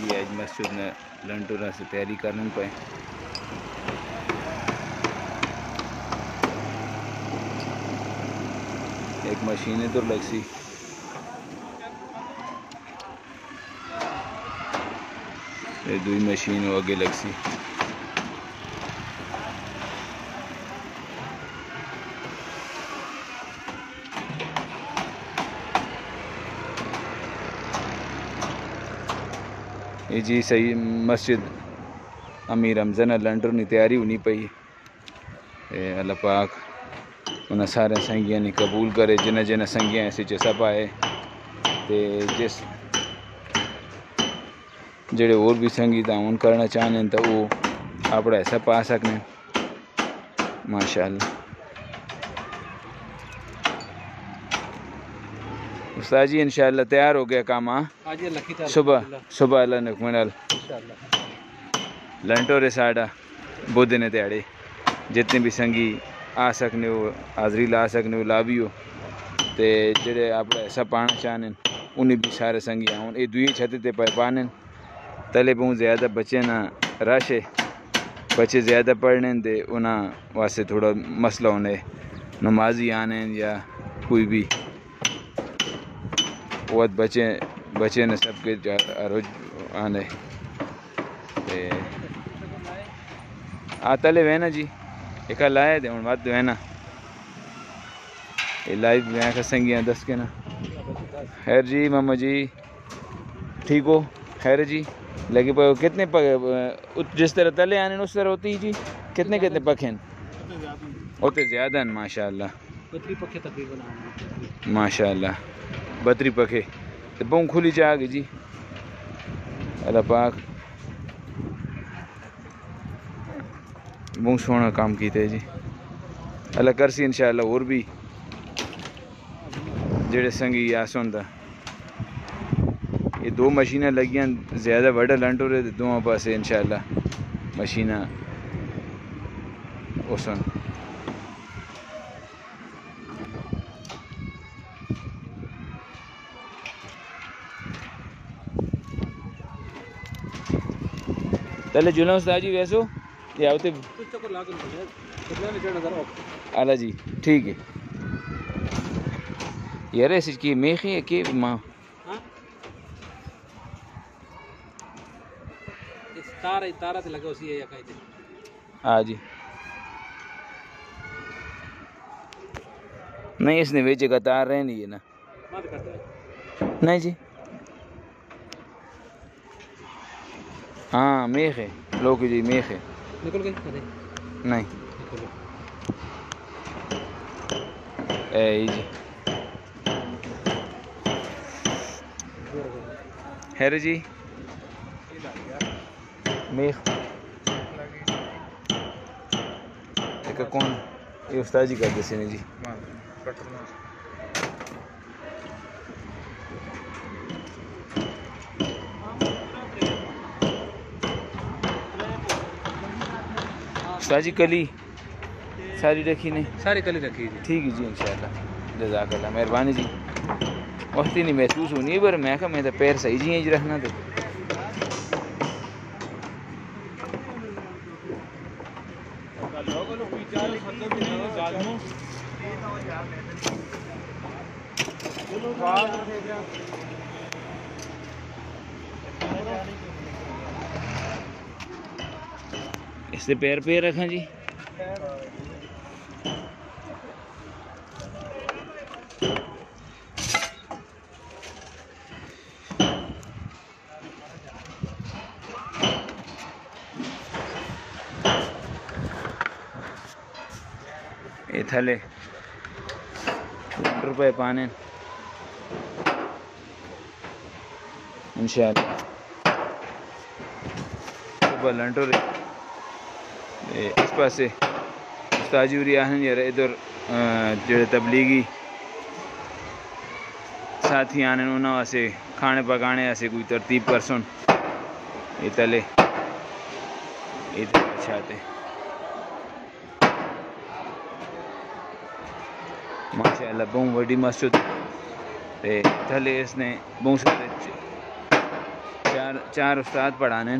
یہ آج مسجد نے لنٹورا سے تیاری کرنے پہ ایک مشین تو لگ سی دوئی مشین آگے لگ سی یہ جی صحیح مسجد امیر حمزہ لنڈر نے تیاری ہونی پئی اللہ پاک انہیں سارے سنگیاں نے قبول کرے جنہیں جنہیں سنگیاں ایسے سب آئے تے جس جڑے اور بھی سنگی تعاون کرنا چاہنے تو وہ اپنا ایسا پا سکنے ماشاءاللہ استاد جی انشاءاللہ تیار ہو گیا کام صبح اللہ نکمنال لنٹو رے ساڑا بدھ نے دیہڑے جتنے بھی سنگی آ سکنے ہو حاضری لا سکنے ہو لا بھی ہو تے جڑے اپنا ایسا پانا چاہنے انہیں بھی سارے سنگی آؤں یہ دوئی چھتے تے پائے پانے تلے بہت زیادہ بچے نہ رش ہے بچے زیادہ پڑھنے دے انہاں واسطے تھوڑا مسئلہ ہونے نمازی آنے یا کوئی بھی بہت بچے نے سب کے روز آنے تلے وینا جی ایک لائے دے ان بات وینا یہ لائیو وینا کا سنگیاں دس کے نا خیر جی ماما جی ٹھیک ہو خیر جی لگے پہ کتنے جس طرح تلے آنے اس طرح ہوتی جی کتنے پکھے ہوتے زیادہ ہیں ماشاءاللہ ماشاءاللہ 32 پکھے تو بہت کھلی چاہ گئی جی اللہ پاک بہت سونا کام کیتے جی اللہ کرسی انشاءاللہ اور بھی جڑے سنگی آسون دا یہ 2 مشینیں لگیاں زیادہ بڑا لنٹو رہے دونوں پاسے انشاءاللہ مشینہ اوسن تلے جلوں استاد جی ویسو یا ہوتے اللہ جی ٹھیک ہے یار ایسی کی میخی ہے کہ ماں تارا تے لگا اسی ہے یا کہتے ہاں جی نہیں اس نے ویچے کا تار رہے نہیں ہے نا نہیں جی ہاں میخ ہے لوگ جی میخ ہے نکل گئی نہیں اے جی خیر جی میخ ایک کون یہ استاد جی کرتے سے جی استاد جی کلی ساری رکھی نہیں ساری کلی رکھی جی ٹھیک ہے جی انشاءاللہ جزاک اللہ مہربانی جی وقت ہی نہیں محسوس ہونی پر میں کہا میں تو پیر صحیح جی ہیں جی رکھنا تو اس سے پیر رکھیں جی یہ تھلے روپے پانے انشاءاللہ صبح لنٹو رہے اس پاسے استاجی ہوری آہن یار ادھر جڑے تبلیغی ساتھی آنے انہوں واسے کھانے پکانے ایسے کوئی ترتیب کرسن یہ تلے اچھاتے ماشاءاللہ بہت بڑی مسجد تھلے اس نے بہت سارے چار استاد پڑھانے.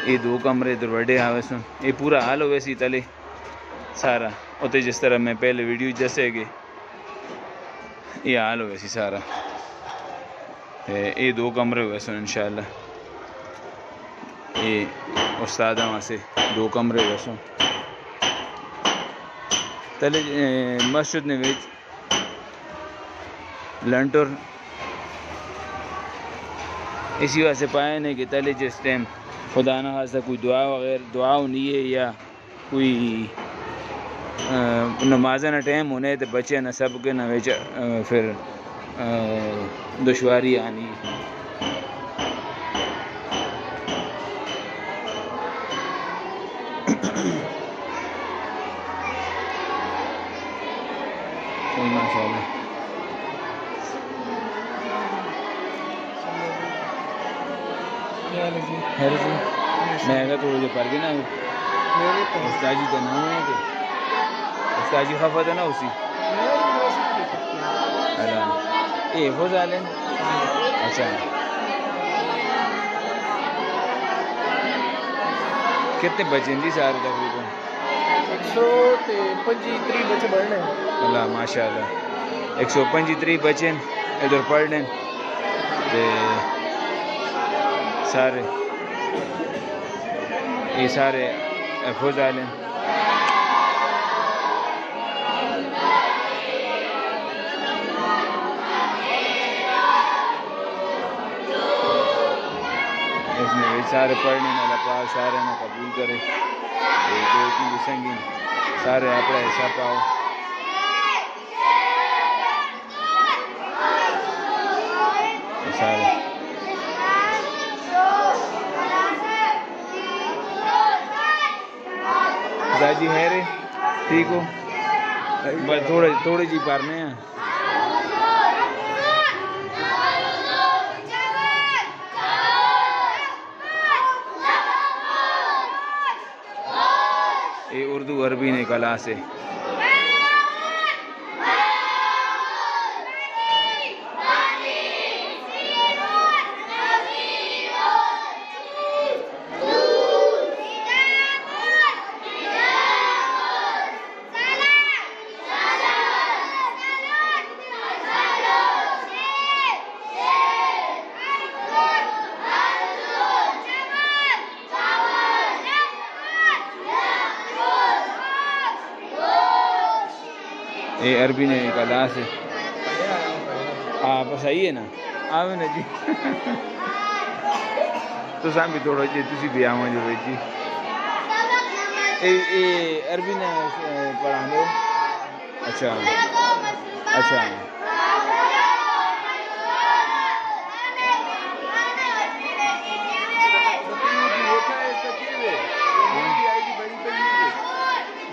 یہ دو کمرے ادھر بڑے آوے سن. یہ پورا حال ہوئے سی تلے سارا اتنے جس طرح میں پہلے ویڈیو جسے گے یہ حال ہوئے سی سارا. یہ دو کمرے ہوئے سن انشاءاللہ. یہ استاد وہاں سے دو کمرے ہوئے سن. تلے مسجد نے لنٹر اسی واسطے پائے نے کہ تلے جس ٹائم خدا نہ خاصہ کوئی دعا وغیرہ دعا ہونی ہے یا کوئی نمازیں نہ ٹائم ہونے تو بچے نہ سب کے نہ پھر دشواری آنی. ماشاء اللہ میں اگر تھوڑے جو پڑھ گئے نا استاد جی کا نام ہے کہ استاد جی خفت ہے نا اسی اے ہو جالیں. اچھا کتنے بچے ہیں جی سارے تقریباً؟ 135 بچے پڑھنے. اللہ ماشاء اللہ 135 بچے ادھر پڑھنے سارے یہ سارے حفظ والے. اس میں سارے پڑھنے میں اللہ پاک سارے نے قبول کرے. جو اتنی سنگین سارے اپنا حصہ پاؤ. سارے جی ہے رے ٹھیک ہو بس تھوڑے جی پڑھنے ہیں. یہ اردو عربی نے کلا سے یہ عربی نے کلا سے بس آئی ہے نا آوے نا جی تو سام بھی تھوڑا جی تسی بھی آواں جو جی یہ عربی نے پڑھانے. اچھا اچھا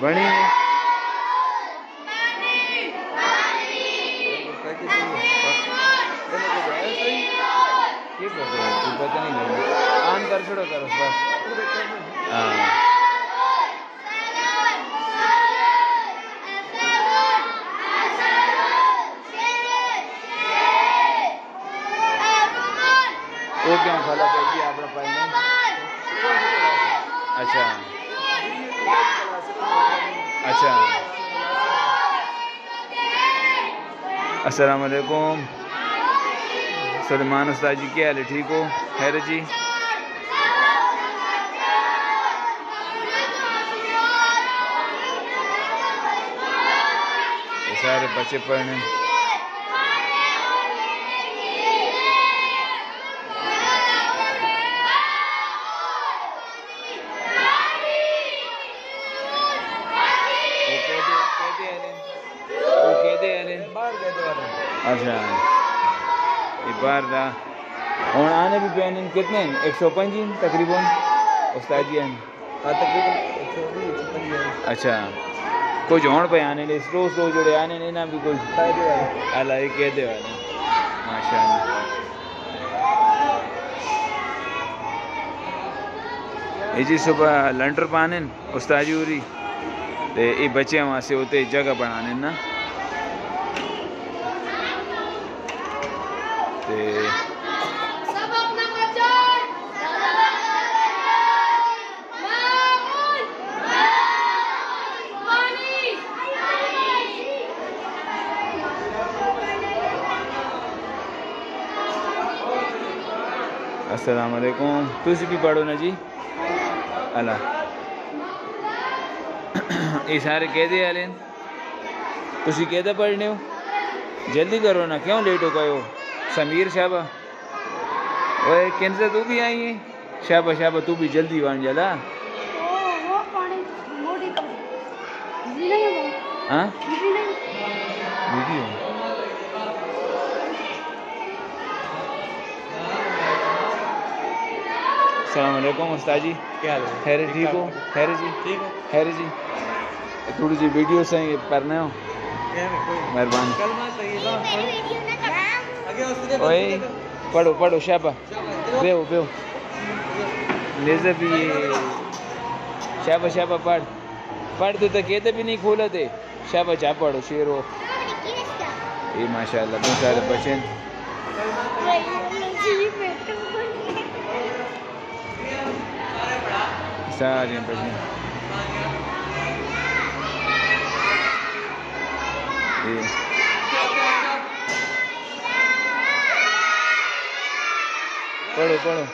بڑی پتہ نہیں لگا آن کر چھوڑو کرو بس. ہاں وہ کیا کھالا پہ جی آپ پڑھنے. اچھا اچھا السلام علیکم سلمان استاد جی کیا حال ہے ٹھیک ہو خیر جی. یہ سارے بچے پڑھنے اچھا یہ باہر دا ہوں آنے بھی پہ کتنے 105 تقریباً استاد جی ہیں اچھا کچھ ہون پہ آنے لے سلو سلو جڑے آنے لے نا بھی کچھ اللہ یہ کہہ دے والے ماشاء اللہ. یہ جی صبح لنٹر پانے استاد جی ہوری یہ بچے وہاں سے ہوتے جگہ بنانے نا تے السلام علیکم. تسی بھی پڑھو نا جی. اللہ یہ سارے کہتے والے تسی کہتے پڑھنے ہو؟ جلدی کرو نا, کیوں لیٹ ہو گئے ہو؟ سمیر شابہ وہ کنزا تو بھی آئی ہیں. شابہ شابہ تو بھی جلدی وان جلا. ہاں ویڈیو السلام علیکم استاد جی. کیا حال ہے؟ خیر ٹھیک ہو؟ خیر جی ٹھیک ہے. خیر جی. تھوڑی سی ویڈیو سے پڑھنے ہو مہربانی. اوئے پڑھو پڑھو شابہ. بیو بیو نیزہ بھی شابہ شابہ پڑھ پڑھ تو کہتے بھی نہیں کھولا تھے. شابہ چاہ پڑھو شیر ہو. یہ ماشاء اللہ بہت سارے بچے سارے بچے پڑھو پڑھو.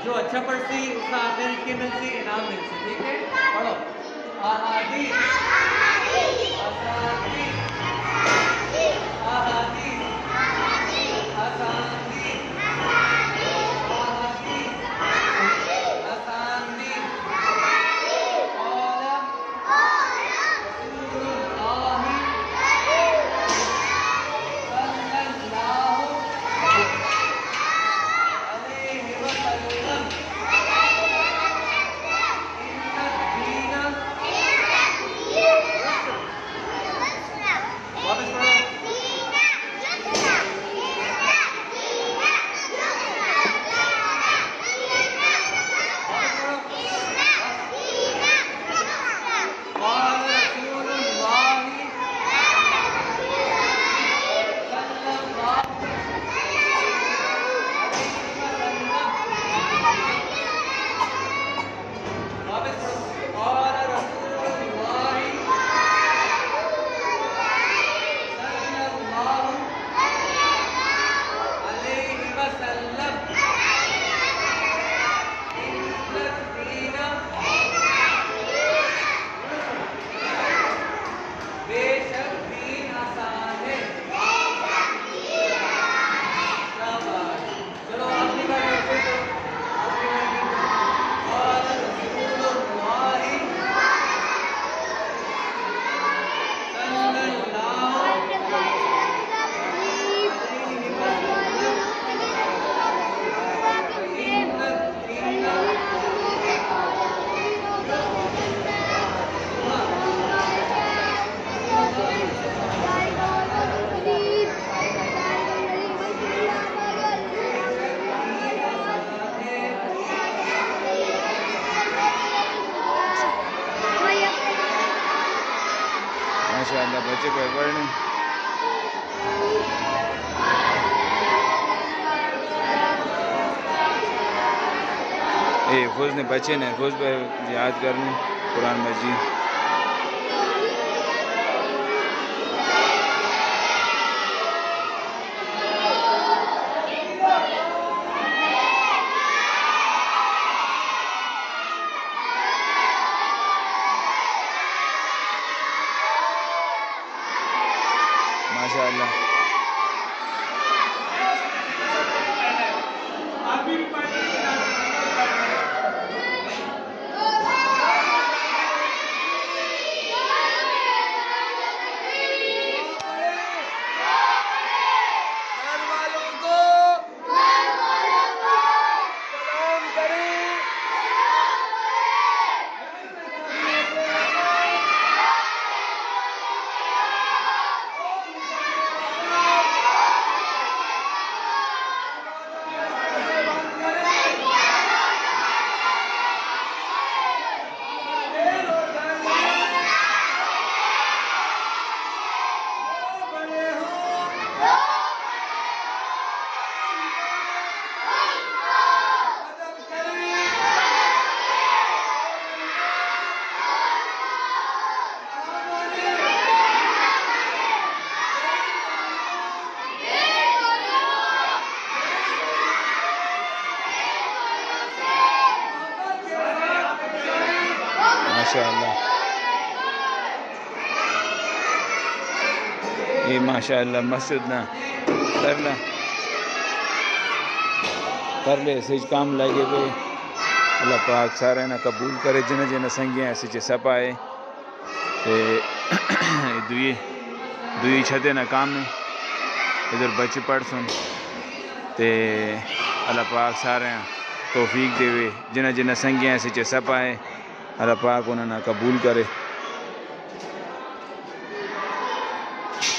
جو اچھا پڑھتی اس کا آخر کی ملتی انعام ملتی. ٹھیک ہے پڑھو. احادیث اسانید احادیث اسانید احادیث اسانید قال رسول اللہ ماشاء اللہ بچے پہ پڑھنے. خوش نے بچے نے خوش پہ یاد کرنے قرآن مجید. ماشاء اللہ ابھی ماشاءاللہ یہ ماشاءاللہ مسجد نہ کرنا کر لے سج کام لگے پہ اللہ پاک سارے نہ قبول کرے جنہ جنہ سنگیاں ایسے چ سپ آئے دوئی چھتے نہ کام میں ادھر بچے پڑھ سن تے اللہ پاک سارے توفیق دے وے جنہ جنہ سنگیاں ایسے چ سپ آئے اللہ پاک انہوں نے قبول کرے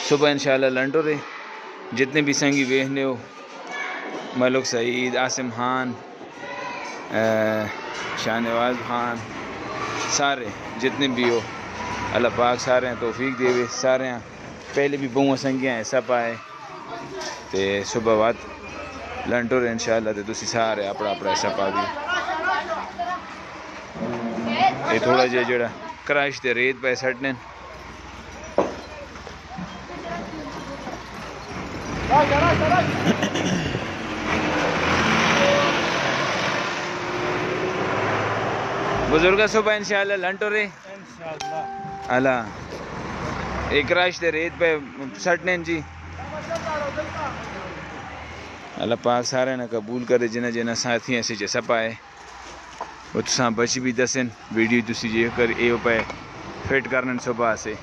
صبح انشاءاللہ لنٹو رہے جتنے بھی سنگی ویہنے ہو ملک سعید عاصم خان شاہنواز خان سارے جتنے بھی ہو اللہ پاک سارے ہیں توفیق دے وے سارے ہیں پہلے بھی بہت سنگیاں ہیں سب آئے تے صبح وقت لنٹو رہے انشاءاللہ تے تسی سارے اپنا اپنا سب آ گئی یہ تھوڑا جڑا کراش تے ریت پہ سٹنے بزرگا صبح انشاءاللہ لنٹو رہے اللہ ایک راش تے ریت پہ سٹنے جی اللہ پاک سارے نہ قبول کرے جنہ جنہ ساتھی ایسے جیسا پائے وہ تساں بچی بھی دسن ویڈیو تسی جے کر اے پہ فٹ کرنے صبح سے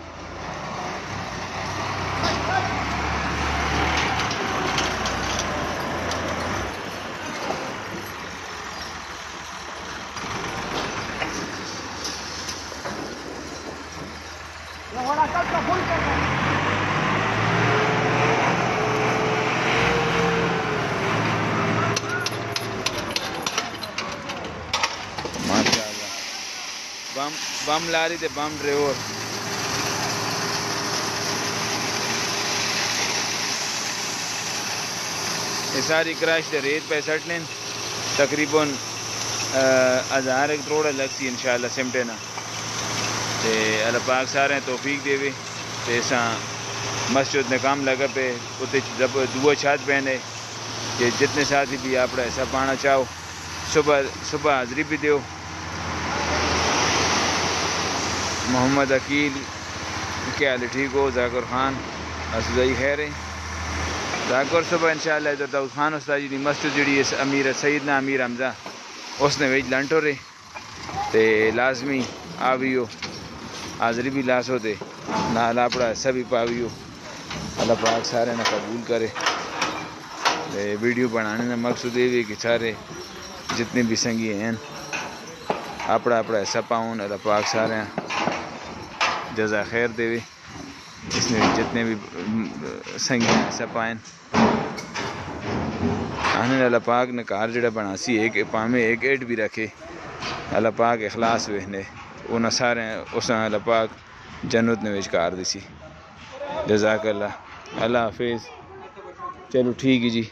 ماشاءاللہ بم لاری تے بم ڈرائیور یہ ساری کراش تے ریت پہ سٹنے تقریباً 1000 ایک کروڑ لگتی انشاءاللہ سمٹے نا تے اللہ پاک سارے توفیق دے وے تے ساں مسجد نے کام لگا پہ اتنے جب دو چھات پہنے کہ جتنے ساتھی بھی آپ ایسا پانا چاہو صبح حاضری بھی دیو محمد عقیل کیا حال ٹھیک ہو ذاکر خان اسدائی خیر ہے ذاکر صبح انشاءاللہ ادھر داؤد خان استاد جی دی مسجد جڑی ہے امیر سیدنا امیر حمزہ اس نے ویج لنٹو رہے تے لازمی آویو حاضری بھی لاس ہوتے نال اپنا سبھی پاویو اللہ پاک سارے نہ قبول کرے ویڈیو بنانے کا مقصد یہ بھی کہ سارے جتنے بھی سنگی ہیں اپنا اپنا حصہ پاؤں اللہ پاک سارے جزا خیر دے وے اس نے جتنے بھی سنگی ہیں حصہ پائیں آنے اللہ پاک نے کار جڑا بنا سی ایک پامے ایک ایڈ بھی رکھے اللہ پاک اخلاص وہنے انہاں سارے اس اللہ پاک جنت نے ویچ کار دی سی جزاک اللہ اللہ حافظ چلو ٹھیک ہے جی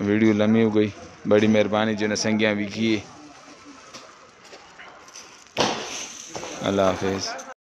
ویڈیو لمبی ہو گئی بڑی مہربانی جو نے سنگیاں بھی کیے اللہ حافظ